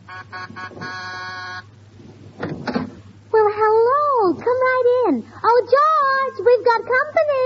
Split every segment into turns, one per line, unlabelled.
Well, hello. Come right in. Oh, George, we've got company.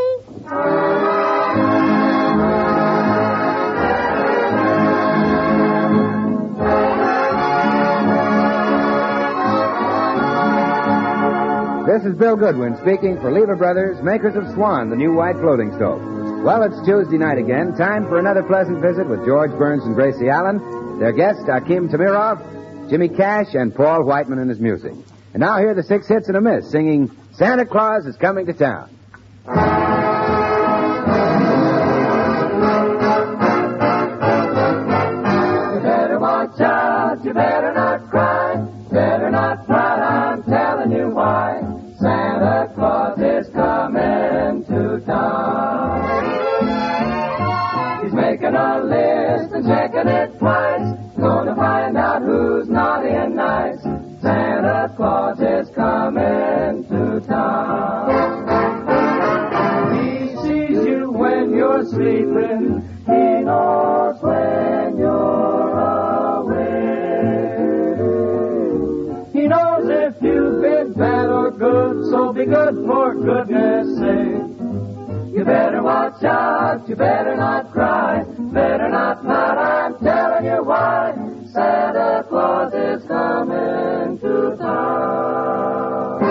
This is Bill Goodwin speaking for Lever Brothers, makers of Swan, the new white floating stove. Well, it's Tuesday night again. Time for another pleasant visit with George Burns and Gracie Allen, their guests, Akim Tamirov, Jimmy Cash, and Paul Whiteman and his music. And now here are the 6 hits and a miss, singing Santa Claus is Coming to Town.
You better watch out, you better not cry, better not cry, I'm telling you why. Santa Claus is coming to town. He's making a list and checking it twice, gonna find out who's naughty and nice. Santa Claus is coming to town. He sees you when you're sleeping, he knows when you're awake. He knows if you've been bad or good, so be good for goodness sake. You better watch out, you better not cry, better not pout, I'm telling you why. Santa Claus is coming to town.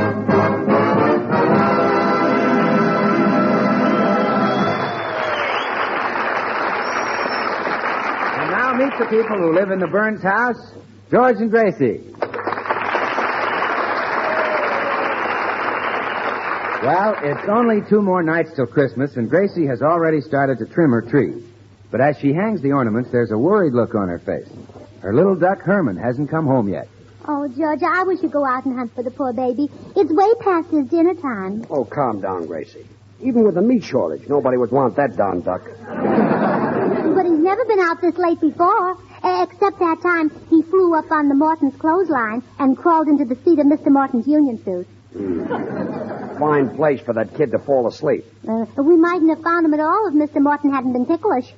And now meet the people who live in the Burns house, George and Gracie. Well, it's only 2 more nights till Christmas, and Gracie has already started to trim her tree. But as she hangs the ornaments, there's a worried look on her face. Her little duck, Herman, hasn't come home yet.
Oh, George, I wish you'd go out and hunt for the poor baby. It's way past his dinner time.
Oh, calm down, Gracie. Even with the meat shortage, nobody would want that darn duck.
But he's never been out this late before, except that time he flew up on the Morton's clothesline and crawled into the seat of Mr. Morton's union suit.
Fine place for that kid to fall asleep.
We mightn't have found him at all if Mr. Morton hadn't been ticklish.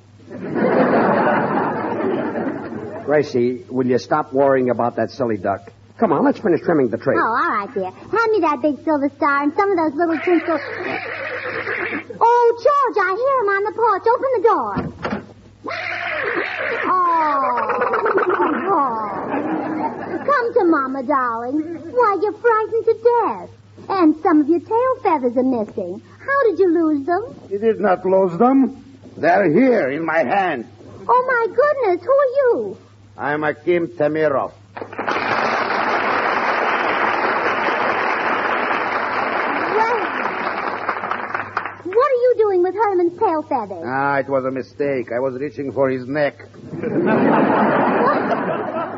Gracie, will you stop worrying about that silly duck? Come on, let's finish trimming the tree.
Oh, all right, dear. Hand me that big silver star and some of those little twinkles. Oh, George, I hear him on the porch. Open the door. Oh. Come to Mama, darling. Why, you're frightened to death. And some of your tail feathers are missing. How did you lose them?
You did not lose them. They're here in my hand.
Oh, my goodness. Who are you?
I'm Akim Tamirov.
Well, what are you doing with Herman's tail feathers?
It was a mistake. I was reaching for his neck.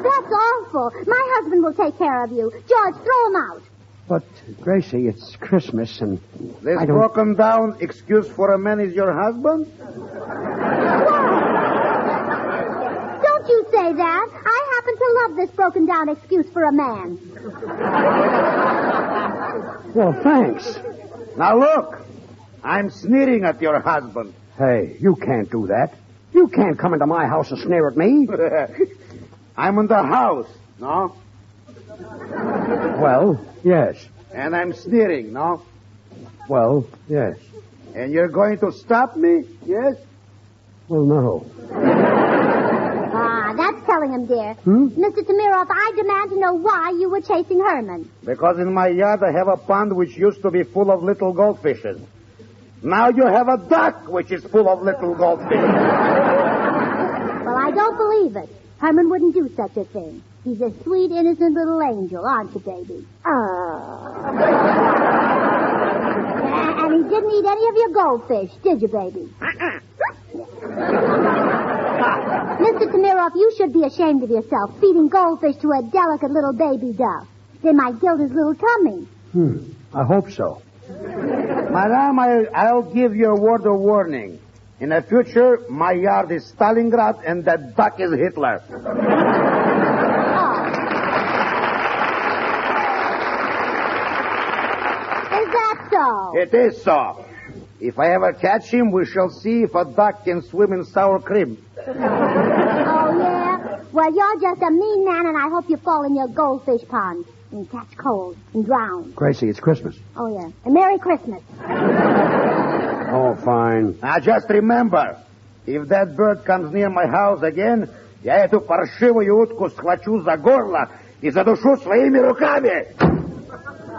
That's awful. My husband will take care of you. George, throw him out.
But, Gracie, it's Christmas, and
This
I don't...
broken down excuse for a man is your husband?
Don't you say that. I happen to love this broken down excuse for a man.
Well, thanks.
Now look, I'm sneering at your husband.
Hey, you can't do that. You can't come into my house and sneer at me.
I'm in the house, no?
Well, yes.
And I'm sneering, no?
Well, yes.
And you're going to stop me, yes?
Well, no.
That's telling him, dear. Mr. Tamirov, I demand to know why you were chasing Herman.
Because in my yard I have a pond which used to be full of little goldfishes. Now you have a duck which is full of little goldfishes.
Well, I don't believe it. Herman wouldn't do such a thing. He's a sweet, innocent little angel, aren't you, baby? And he didn't eat any of your goldfish, did you, baby? Mr. Tamirov, you should be ashamed of yourself, feeding goldfish to a delicate little baby duck. They might gild his little tummy.
I hope so.
Madame, I'll give you a word of warning. In the future, my yard is Stalingrad and that duck is Hitler.
Is that so?
It is so. If I ever catch him, we shall see if a duck can swim in sour cream.
Oh, yeah? Well, you're just a mean man, and I hope you fall in your goldfish pond and catch cold and drown.
Gracie, it's Christmas.
Oh, yeah. And Merry Christmas.
Oh, fine.
Now, just remember, if that bird comes near my house again, я эту паршивую утку схвачу за горло и задушу своими руками.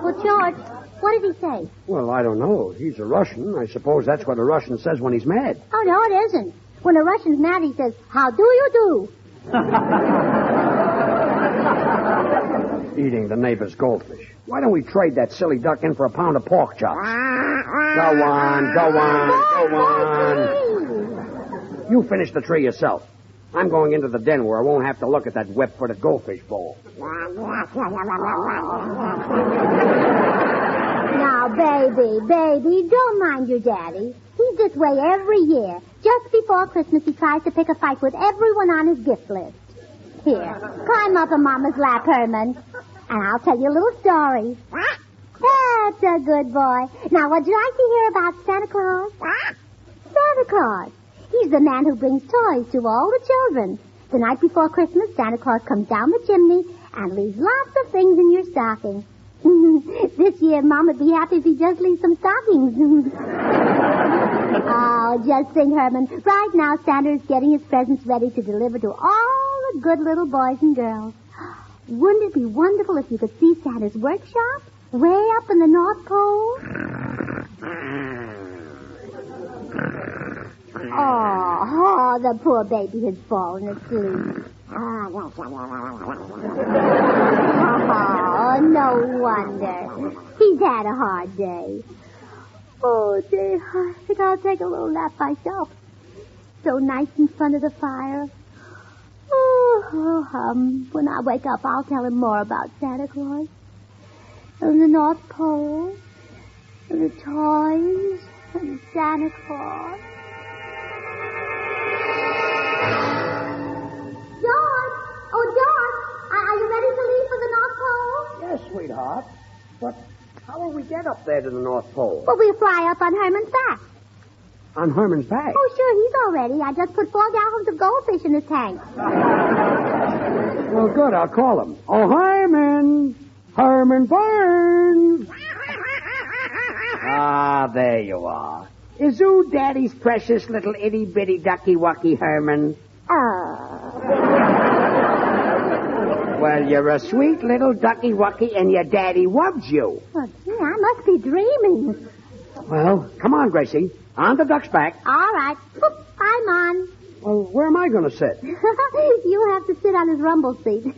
Well, George, what did he say?
Well, I don't know. He's a Russian. I suppose that's what a Russian says when he's mad.
Oh, no, it isn't. When a Russian's mad, he says, how do you do?
Eating the neighbor's goldfish. Why don't we trade that silly duck in for a pound of pork chops? Go on. You finish the tree yourself. I'm going into the den where I won't have to look at that web-footed goldfish bowl.
Now, baby, don't mind your daddy. He's this way every year. Just before Christmas, he tries to pick a fight with everyone on his gift list. Here, climb up on Mama's lap, Herman, and I'll tell you a little story. That's a good boy. Now, would you like to hear about Santa Claus? Santa Claus. He's the man who brings toys to all the children. The night before Christmas, Santa Claus comes down the chimney and leaves lots of things in your stocking. This year, Mom'd be happy if he just leaves some stockings. Oh, just think, Herman. Right now, Santa is getting his presents ready to deliver to all the good little boys and girls. Wouldn't it be wonderful if you could see Santa's workshop way up in the North Pole? Oh, the poor baby has fallen asleep. Oh, no wonder. He's had a hard day. Oh, dear, I think I'll take a little nap myself. So nice in front of the fire. When I wake up, I'll tell him more about Santa Claus. And the North Pole. And the toys. And Santa Claus. George! Oh, George! Are you ready to leave for the North Pole?
Yes, sweetheart. But how will we get up there to the North Pole?
Well, we'll fly up on Herman's back.
On Herman's back?
Oh, sure, he's all ready. I just put 4 gallons of goldfish in his tank.
Well, good. I'll call him. Oh, Herman! Herman Burns! Ah, there you are. Is you Daddy's precious little itty-bitty ducky-wucky Herman? Well, you're a sweet little ducky-wucky, and your daddy loves you.
Well, gee, I must be dreaming.
Well, come on, Gracie. On the duck's back.
All right. Whoop, I'm on.
Well, where am I going to sit?
You have to sit on his rumble seat.
Gee,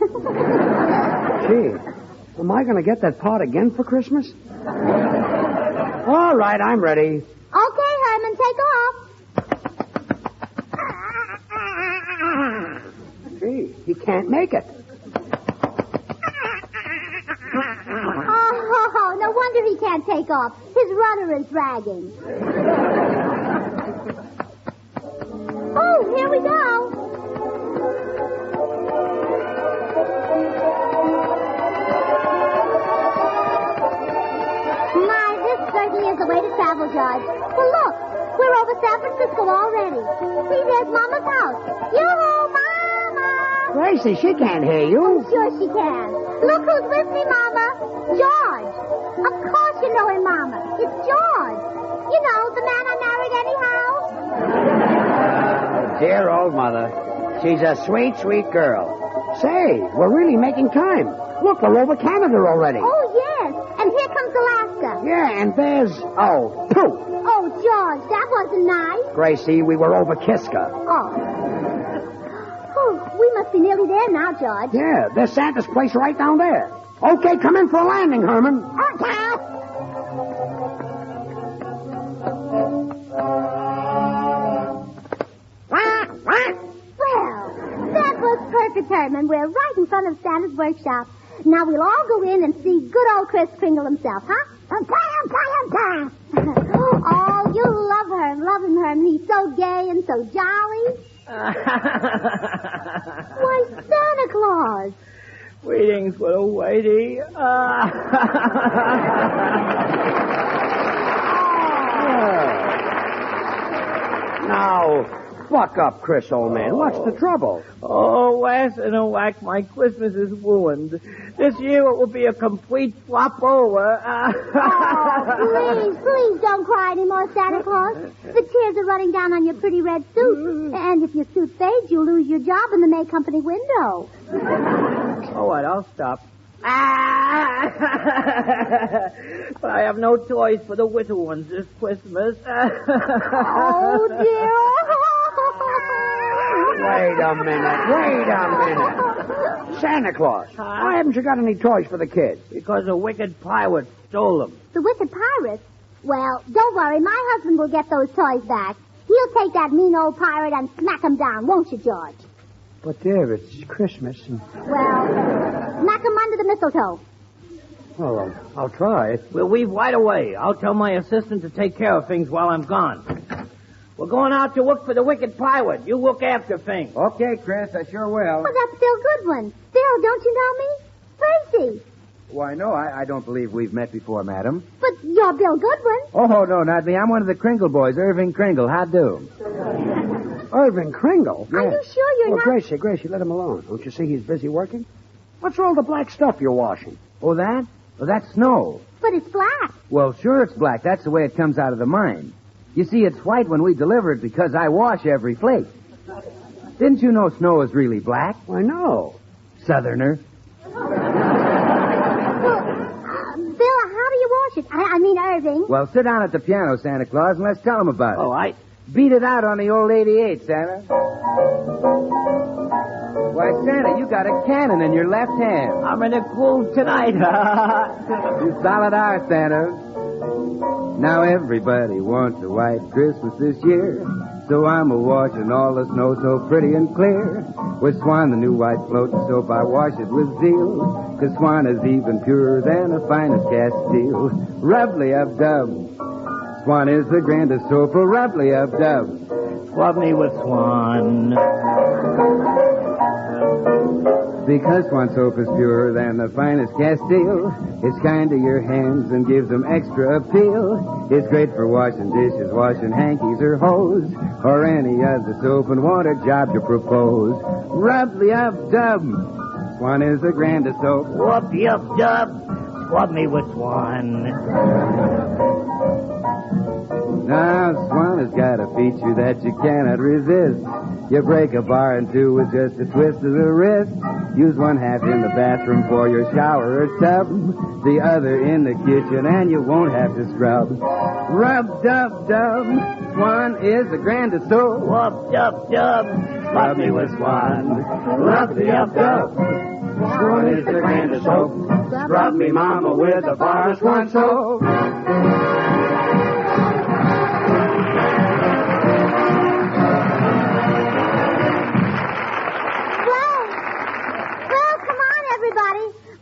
am I going to get that pot again for Christmas? All right, I'm ready.
Okay, Herman, take off.
Gee, he can't make it.
Oh, no wonder he can't take off. His rudder is dragging. Oh, here we go. My, this certainly is the way to travel, George. Well, look, we're over San Francisco already. See, there's Mama's house. Yoo-hoo, Mama!
Gracie, she can't hear you.
Oh, sure she can. Look who's with me, Mama. George. Of course you know him, Mama. It's George. You know, the man I married anyhow.
Dear old mother. She's a sweet, sweet girl. Say, we're really making time. Look, we're over Canada already.
Oh, yes. And here comes Alaska.
Yeah, and there's... Oh, pooh.
Oh, George, that wasn't nice.
Gracie, we were over Kiska.
Oh, we must be nearly there now, George.
Yeah, there's Santa's place right down there. Okay, come in for a landing, Herman.
Okay. Well, that was perfect, Herman. We're right in front of Santa's workshop. Now we'll all go in and see good old Kris Kringle himself, huh? Oh, you love him, Herman. He's so gay and so jolly. Why, Santa Claus.
Greetings, little lady.
Now, buck up, Chris, old man. What's the trouble?
Oh, Lass and a whack, my Christmas is ruined. This year it will be a complete flop over.
Please don't cry anymore, Santa Claus. The tears are running down on your pretty red suit. And if your suit fades, you'll lose your job in the May Company window.
All right, I'll stop. But I have no toys for the little ones this Christmas.
Oh, dear.
Wait a minute. Santa Claus, why haven't you got any toys for the kids?
Because a wicked pirate stole them.
The wicked pirate? Well, don't worry. My husband will get those toys back. He'll take that mean old pirate and smack him down, won't you, George?
But, dear, it's Christmas.
Well, smack him under the mistletoe.
Well, I'll try.
We'll leave right away. I'll tell my assistant to take care of things while I'm gone. We're going out to look for the wicked pirate. You look after things.
Okay, Chris, I sure will.
Well, that's Bill Goodwin. Bill, don't you know me? Gracie.
Why, no, I don't believe we've met before, madam.
But you're Bill Goodwin.
Oh, no, not me. I'm one of the Kringle boys, Irving Kringle. How do?
Irving Kringle?
Are you sure you're not...
Gracie, let him alone. Don't you see he's busy working? What's all the black stuff you're washing?
Oh, that? Well, that's snow.
But it's black.
Well, sure it's black. That's the way it comes out of the mine. You see, it's white when we deliver it because I wash every flake. Didn't you know snow is really black?
Why, no.
Southerner.
Bill, how do you wash it? I mean, Irving.
Well, sit down at the piano, Santa Claus, and let's tell him about it.
All right.
Beat it out on the old 88, Santa. Why, Santa, you got a cannon in your left hand.
I'm in a groove tonight.
You solid are, Santa. Now everybody wants a white Christmas this year, so I'm a-washing all the snow so pretty and clear. With Swan, the new white floating soap, I wash it with zeal, 'cause Swan is even purer than the finest cast steel. Rubly-up-dub. Swan is the grandest soap, rubly-up-dub.
Swab me with Swan.
Because Swan soap is purer than the finest Castile, it's kind to your hands and gives them extra appeal. It's great for washing dishes, washing hankies or hose, or any other soap and water job to propose. Rubly-up-dub. Swan is the grandest soap.
Whoop-yup-dub. Swab me with Swan.
Now, Swan has got a feature that you cannot resist. You break a bar in two with just a twist of the wrist. Use one half in the bathroom for your shower or tub, the other in the kitchen, and you won't have to scrub. Rub-dub-dub. Swan is the grandest soap.
Whoop-dub-dub.
Rub me with Swan. Rub-the-up-dub. Swan is the grandest soap. Rub me, mama, with the bar of Swan soap.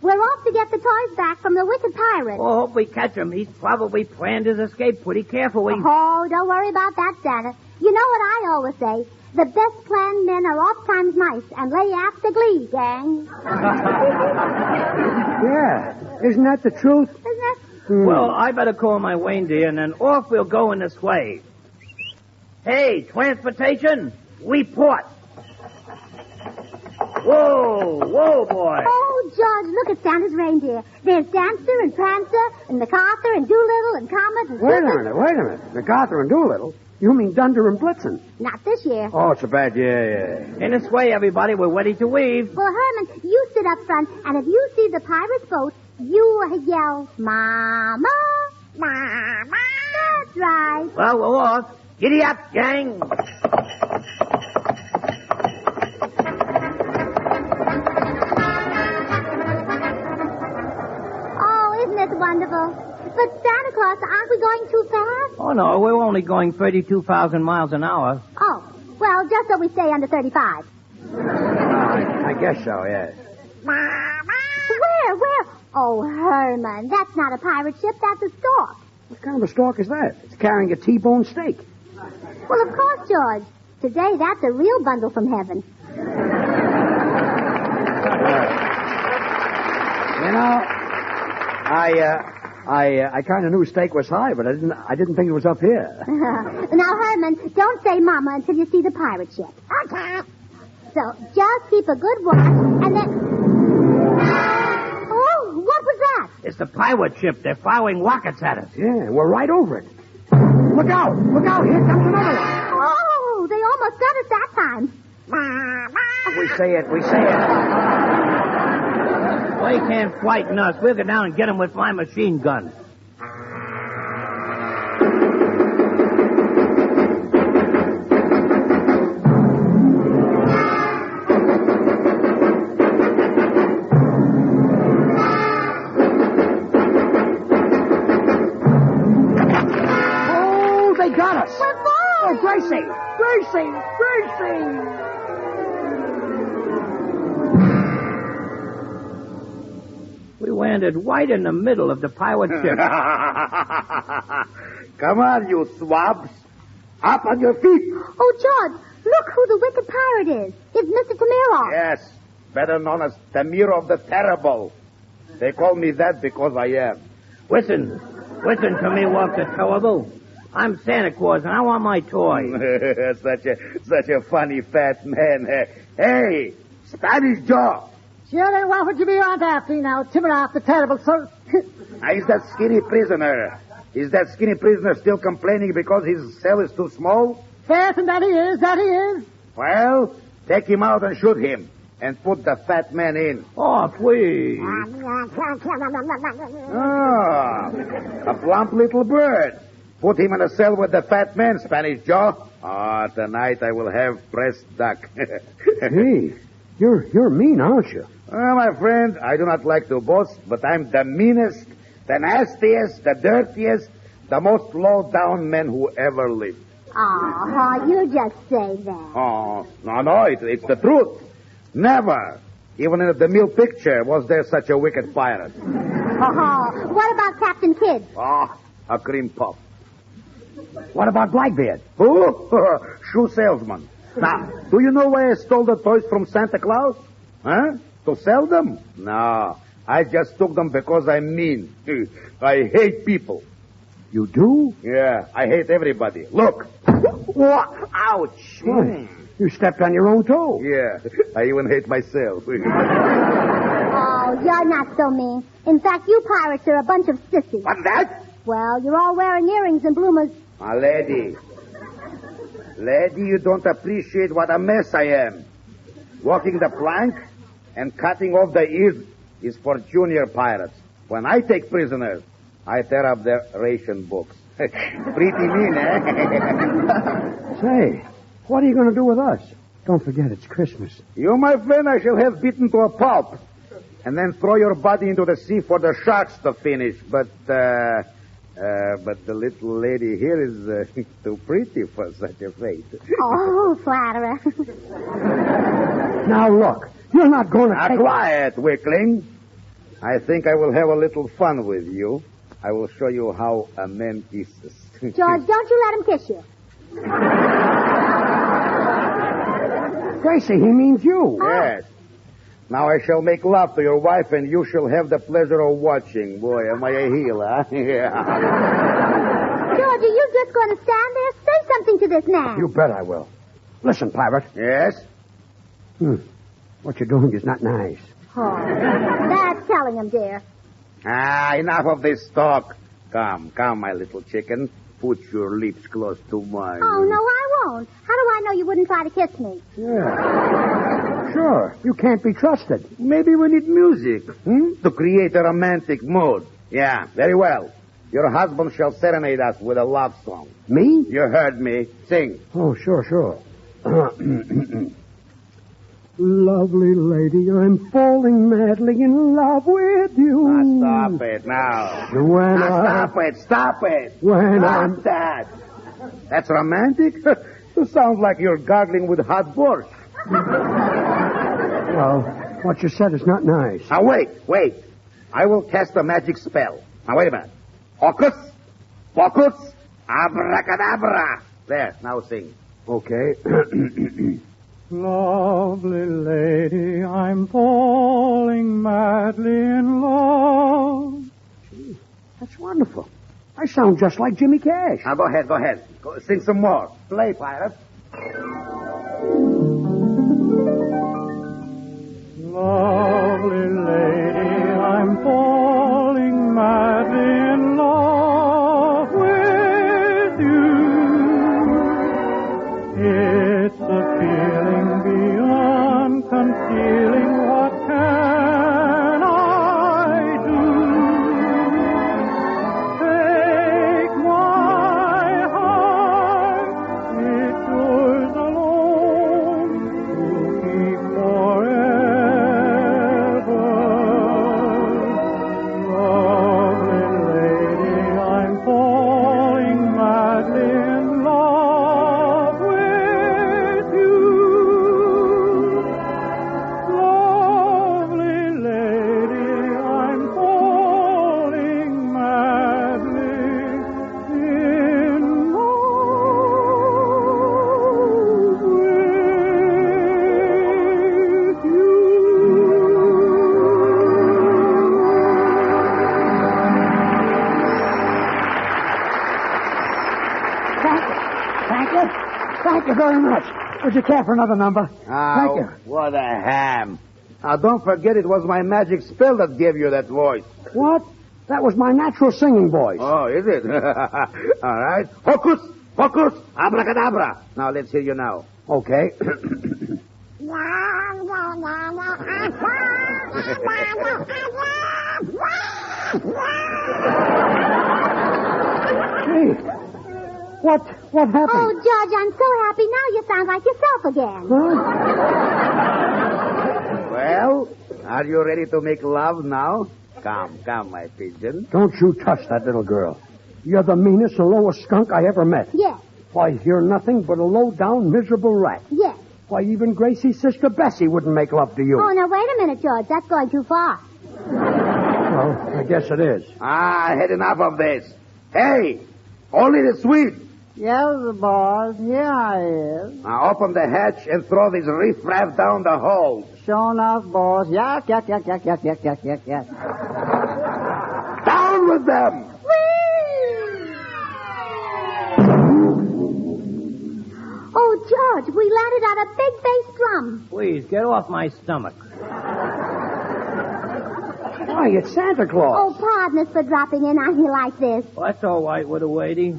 We're off to get the toys back from the wicked pirate.
Oh, hope we catch him. He's probably planned his escape pretty carefully.
Oh, don't worry about that, Santa. You know what I always say? The best planned men are oft times nice and lay after glee, gang.
Yeah. Isn't that the truth?
Isn't that...
Well, I better call my reindeer, and then off we'll go in the sleigh. Hey, transportation, report. Whoa, boy.
Oh, George, look at Santa's reindeer. There's Dancer and Prancer and MacArthur and Doolittle and Comet and...
Wait a minute. MacArthur and Doolittle? You mean Dunder and Blitzen?
Not this year.
Oh, it's a bad year.
In this way, everybody, we're ready to leave.
Well, Herman, you sit up front, and if you see the pirate's boat, you yell, Mama, Mama. That's right.
Well, we're off. Giddy up, gang.
Wonderful. But Santa Claus, aren't we going too fast?
Oh, no, we're only going 32,000 miles an hour.
Oh, well, just so we stay under 35.
I guess so, yes.
Where? Oh, Herman, that's not a pirate ship, that's a stork.
What kind of a stork is that? It's carrying a T-bone steak.
Well, of course, George. Today, that's a real bundle from heaven.
You know, I kind of knew steak was high, but I didn't think it was up here.
Now, Herman, don't say Mama until you see the pirate ship. Okay. So just keep a good watch, and then... Oh, what was that?
It's the pirate ship. They're firing rockets at us.
Yeah, we're right over it. Look out! Look out! Here comes another one.
Oh, they almost got us that time.
We say it.
They can't frighten us. We'll go down and get them with my machine gun.
Oh, they got us.
We're falling.
Oh, Gracie!
We landed right in the middle of the pirate ship.
Come on, you swabs. Up on your feet.
Oh, George, look who the wicked pirate is. It's Mr. Tamirov.
Yes, better known as the Mirror of the Terrible. They call me that because I am.
Listen to me, Walk the Terrible. I'm Santa Claus, and I want my toy.
such a funny fat man. Hey, Spanish Joe.
Sure, then what would you be on after now? Timirov the Terrible, sir.
Is that skinny prisoner? Is that skinny prisoner still complaining because his cell is too small?
Yes, and that he is.
Well, take him out and shoot him. And put the fat man in.
Oh, please.
Ah, a plump little bird. Put him in a cell with the fat man, Spanish Joe. Tonight I will have pressed duck.
Hey, you're mean, aren't you?
Well, my friend, I do not like to boast, but I'm the meanest, the nastiest, the dirtiest, the most low-down man who ever lived.
Oh, you just say that.
Oh, no, it's the truth. Never, even in the mill picture, was there such a wicked pirate.
Oh, what about Captain Kidd?
A cream puff.
What about Blackbeard?
Who? Shoe salesman. Now, do you know why I stole the toys from Santa Claus? Huh? To sell them? No, I just took them because I'm mean. I hate people.
You do?
Yeah, I hate everybody. Look. Ouch.
Why? You stepped on your own toe.
Yeah, I even hate myself.
Oh, you're not so mean. In fact, you pirates are a bunch of sissies.
What's that?
Well, you're all wearing earrings and bloomers.
Lady, you don't appreciate what a mess I am. Walking the plank and cutting off the ears is for junior pirates. When I take prisoners, I tear up their ration books. Pretty mean, eh?
Say, what are you going to do with us? Don't forget, it's Christmas.
You, my friend, I shall have beaten to a pulp. And then throw your body into the sea for the sharks to finish. But the little lady here is too pretty for such a fate.
Oh, flatterer.
Now, look, you're not going to take...
Quiet, Wickling. I think I will have a little fun with you. I will show you how a man kisses.
George, don't you let him kiss you.
Gracie, he means you.
Yes. Now I shall make love to your wife, and you shall have the pleasure of watching. Boy, am I a heel, huh? Yeah.
George, are you just going to stand there? Say something to this man.
You bet I will. Listen, pirate.
Yes?
What you're doing is not nice.
Oh, that's telling him, dear.
Enough of this talk. Come, my little chicken. Put your lips close to mine.
Oh, no, I won't. How do I know you wouldn't try to kiss me?
Yeah. Sure. You can't be trusted.
Maybe we need music, to create a romantic mood. Yeah, very well. Your husband shall serenade us with a love song.
Me?
You heard me. Sing.
Oh, sure. Lovely lady, I'm falling madly in love with you.
Now, stop it, now. Stop it.
When
that. That's romantic? It sounds like you're gargling with hot borscht.
Well, what you said is not nice.
Now, wait. I will cast a magic spell. Now, wait a minute. Hocus, pocus, abracadabra. There, now sing.
Okay.
Lovely lady, I'm falling madly in love.
Gee, that's Wonderful. I sound just like Jimmy Cash.
Now, go ahead. Go, sing some more. Play, pirate.
Lovely lady, I'm falling madly in love with you. It's a feeling beyond concealing. What can I do? Take my heart, it's yours alone to keep forever. Lovely lady, I'm falling madly in love with you. Lovely lady, I'm falling madly in love with you.
Thank you very much. Would you care for another number? Thank you.
What a ham. Now, don't forget it was my magic spell that gave you that voice.
What? That was my natural singing voice.
Oh, is it? All right. Hocus, pocus, abracadabra. Now, let's hear you now.
Okay. Hey, what happened?
Oh, George, I'm so happy now you sound like yourself again.
Well, are you ready to make love now? Come, my pigeon.
Don't you touch that little girl. You're the meanest and lowest skunk I ever met.
Yes,
Why, you're nothing but a low-down, miserable rat.
yes.
Why, even Gracie's sister Bessie wouldn't make love to you.
Oh, now, wait a minute, George. That's going too far.
Well, I guess it is.
I had enough of this. Hey, only the sweet.
Yes, boss. Here I is.
Now open the hatch and throw this riffraff down the hole.
Sure enough, boss. Yes.
Down with them!
Oh, George, we landed on a big bass drum.
Please, get off my stomach.
Why, it's Santa Claus.
Oh, pardon us for dropping in on you like this.
Well, that's all right, little lady.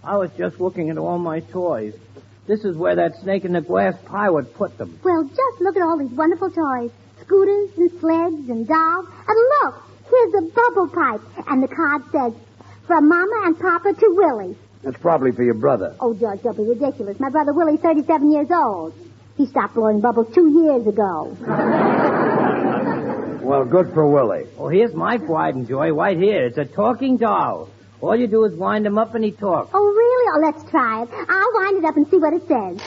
I was just looking at all my toys. This is where that snake in the glass pirate put them.
Well, just look at all these wonderful toys. Scooters and sleds and dolls. And look, here's a bubble pipe. And the card says, from Mama and Papa to Willie.
That's probably for your brother.
Oh, George, don't be ridiculous. My brother Willie's 37 years old. He stopped blowing bubbles 2 years ago.
Well, good for Willie.
Oh, here's my pride and joy right here. It's a talking doll. All you do is wind him up and he talks.
Oh, really? Oh, let's try it. I'll wind it up and see what it says.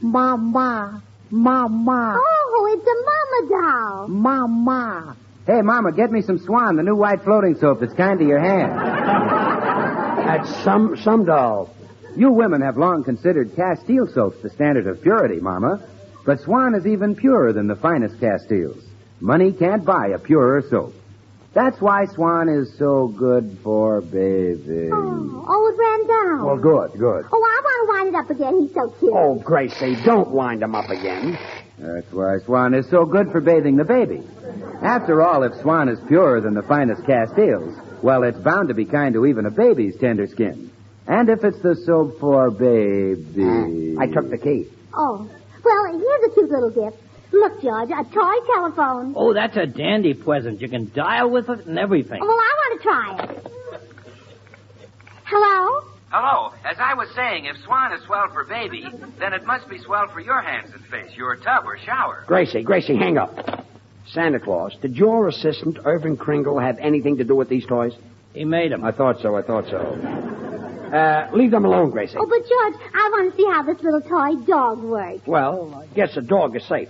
Mama. Mama.
Oh, it's a mama doll.
Mama.
Hey, Mama, get me some Swan, the new white floating soap that's kind to your hand.
That's some doll.
You women have long considered Castile soaps the standard of purity, Mama. But Swan is even purer than the finest Castiles. Money can't buy a purer soap. That's why Swan is so good for babies.
Oh, it ran down.
Well, good.
Oh, I want to wind it up again. He's so cute.
Oh, Gracie, don't wind him up again.
That's why Swan is so good for bathing the baby. After all, if Swan is purer than the finest Castiles, well, it's bound to be kind to even a baby's tender skin. And if it's the soap for baby...
I took the key.
Oh, well, here's a cute little gift. Look, George, a toy telephone.
Oh, that's a dandy present. You can dial with it and everything.
Oh, well, I want to try it. Hello?
Hello. As I was saying, if Swan is swell for baby, then it must be swell for your hands and face, your tub or shower.
Gracie, hang up. Santa Claus, did your assistant, Irvin Kringle, have anything to do with these toys?
He made them.
I thought so. Leave them alone, Gracie.
Oh, but, George, I want to see how this little toy dog works.
Well, I guess a dog is safe.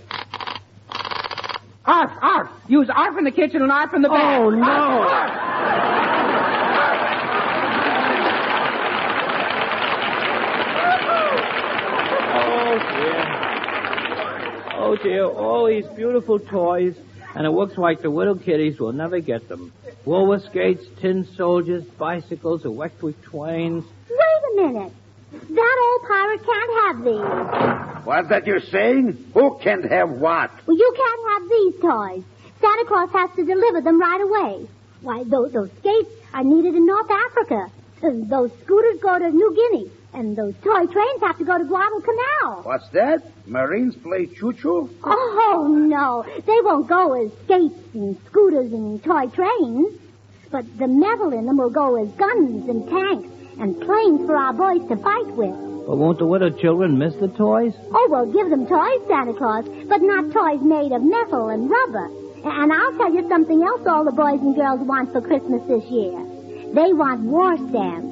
Arf! Use Arf in the kitchen and Arf in the bath.
Oh, no.
Arf!
Oh, dear. All these beautiful toys. And it looks like the little kiddies will never get them. Roller skates, tin soldiers, bicycles, electric trains.
Wait a minute. That old pirate can't have these.
What's that you're saying? Who can't have what?
Well, you can't have these toys. Santa Claus has to deliver them right away. Why, those skates are needed in North Africa. Those scooters go to New Guinea. And those toy trains have to go to Guadalcanal.
What's that? Marines play choo-choo?
Oh, no. They won't go as skates and scooters and toy trains. But the metal in them will go as guns and tanks and planes for our boys to fight with.
But won't the little children miss the toys?
Oh, well, give them toys, Santa Claus, but not toys made of metal and rubber. And I'll tell you something else all the boys and girls want for Christmas this year. They want war stamps.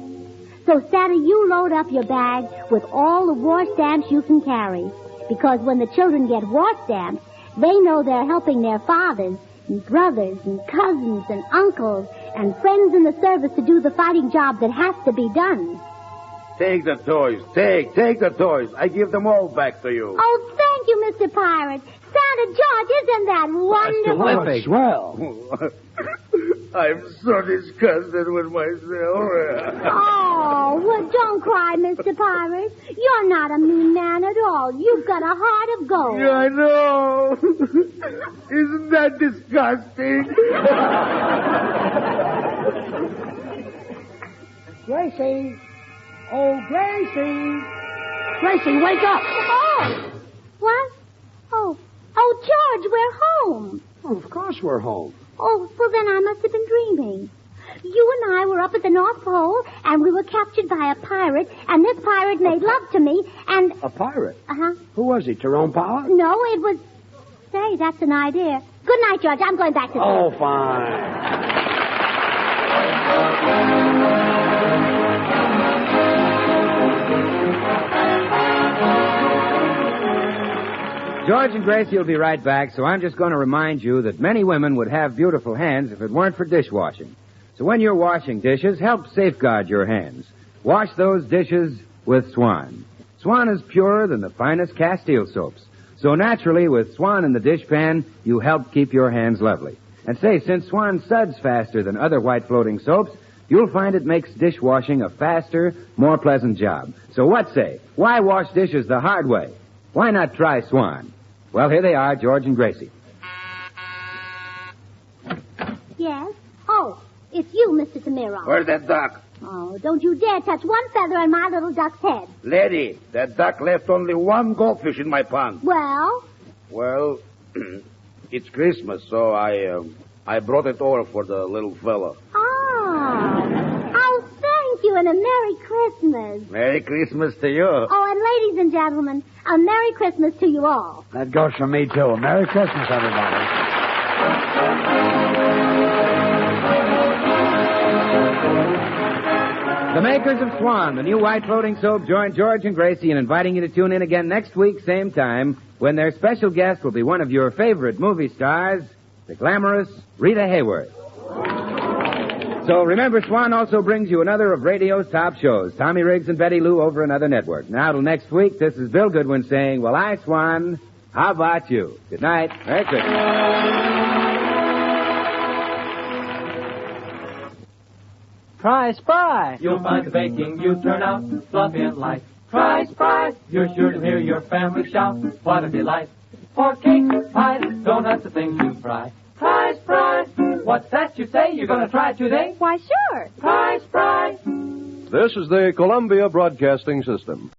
So, Santa, you load up your bag with all the war stamps you can carry. Because when the children get war stamps, they know they're helping their fathers and brothers and cousins and uncles and friends in the service to do the fighting job that has to be done.
Take the toys. Take the toys. I give them all back to you.
Oh, thank you, Mr. Pirate. Santa George, isn't that wonderful?
That's
Swell.
I'm so disgusted with myself.
Oh, well, don't cry, Mr. Pirate. You're not a mean man at all. You've got a heart of gold.
I know. Isn't that disgusting?
Gracie. Oh, Gracie. Gracie, wake up.
Oh, what? Oh, George, we're home.
Oh, of course we're home.
Oh, well, then I must have been dreaming. You and I were up at the North Pole, and we were captured by a pirate, and this pirate made love to me, and...
A pirate?
Uh-huh.
Who was he, Tyrone Power?
No, it was... Say, that's an idea. Good night, George. I'm going back to...
Oh, fine.
George and Gracie will be right back, so I'm just going to remind you that many women would have beautiful hands if it weren't for dishwashing. So when you're washing dishes, help safeguard your hands. Wash those dishes with Swan. Swan is purer than the finest Castile soaps. So naturally, with Swan in the dishpan, you help keep your hands lovely. And say, since Swan suds faster than other white floating soaps, you'll find it makes dishwashing a faster, more pleasant job. So what say? Why wash dishes the hard way? Why not try Swan? Well, here they are, George and Gracie.
Yes? Oh, it's you, Mr. Tamiro.
Where's that duck?
Oh, don't you dare touch one feather on my little duck's head.
Lady, that duck left only one goldfish in my pond.
Well?
Well, it's Christmas, so I brought it over for the little fella.
Oh, thank you, and a Merry Christmas.
Merry Christmas to you.
Oh, and ladies and gentlemen, a Merry Christmas to you all.
That goes for me, too. Merry Christmas, everybody.
The makers of Swan, the new white floating soap, join George and Gracie in inviting you to tune in again next week, same time, when their special guest will be one of your favorite movie stars, the glamorous Rita Hayworth. So remember, Swan also brings you another of radio's top shows, Tommy Riggs and Betty Lou over another network. Now till next week, this is Bill Goodwin saying, well, I, Swan, how about you? Good night. Merry Christmas.
Try Spry.
You'll find the baking you turn out fluffy and light. Try Spry. You're sure to hear your family shout. What a delight. For cakes, pies, donuts, the things you fry. Try Spry. What's that you say? You're going to try it today?
Why, sure.
Try Spry.
This is the Columbia Broadcasting System.